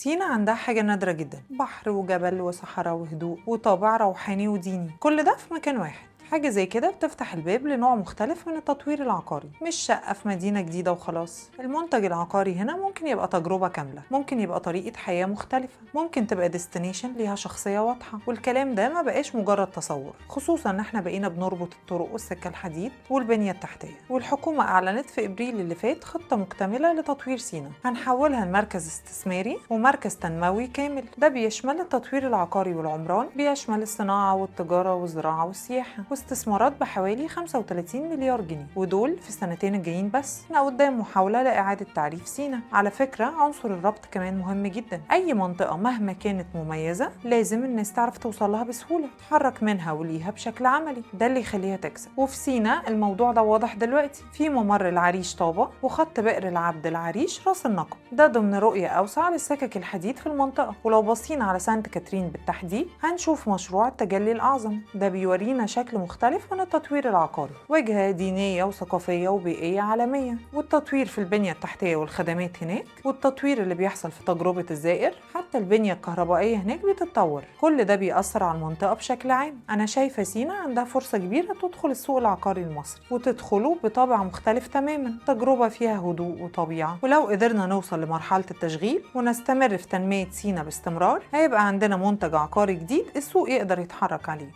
سينا عندها حاجة نادرة جدا، بحر وجبل وصحراء وهدوء وطابع روحاني وديني، كل ده في مكان واحد. حاجة زي كده بتفتح الباب لنوع مختلف من التطوير العقاري، مش شقة في مدينة جديدة وخلاص. المنتج العقاري هنا ممكن يبقى تجربة كاملة، ممكن يبقى طريقة حياة مختلفة، ممكن تبقى ديستنيشن ليها شخصية واضحة. والكلام ده ما بقاش مجرد تصور، خصوصا ان احنا بقينا بنربط الطرق والسكة الحديد والبنية التحتية. والحكومة اعلنت في ابريل اللي فات خطة مكتملة لتطوير سينا، هنحولها لمركز استثماري ومركز تنموي كامل. ده بيشمل التطوير العقاري والعمران، بيشمل الصناعة والتجارة والزراعة والسياحة، واستثمارات بحوالي 35 مليار جنيه، ودول في السنتين الجايين بس. احنا قدام محاولة لإعادة تعريف سينا. على فكرة عنصر الربط كمان مهم جدا، أي منطقة مهما كانت مميزة لازم الناس تعرف توصلها بسهولة، تحرك منها وليها بشكل عملي، ده اللي يخليها تكسب. وفي سينا الموضوع ده واضح دلوقتي، في ممر العريش طابة وخط بئر العبد العريش راس النقب، ده ضمن رؤية أوسع للسكك الحديد في المنطقة. ولو بصينا على سانت كاترين بالتحديد هنشوف مشروع التجلي الأعظم، ده بيورينا شكل مختلف من التطوير العقاري، وجهة دينية وثقافية وبيئية عالمية. والتطوير في البنية التحتية والخدمات هناك، والتطوير اللي بيحصل في تجربة الزائر، حتى البنية الكهربائية هناك بتتطور. كل ده بيأثر على المنطقة بشكل عام. أنا شايفة سينا عندها فرصة كبيرة تدخل السوق العقاري المصري، وتدخله بطابع مختلف تماما، تجربة فيها هدوء وطبيعة. ولو قدرنا نوصل لمرحلة التشغيل ونستمر في تنمية سينا باستمرار، هيبقى عندنا منتج عقاري جديد السوق يقدر يتحرك عليه.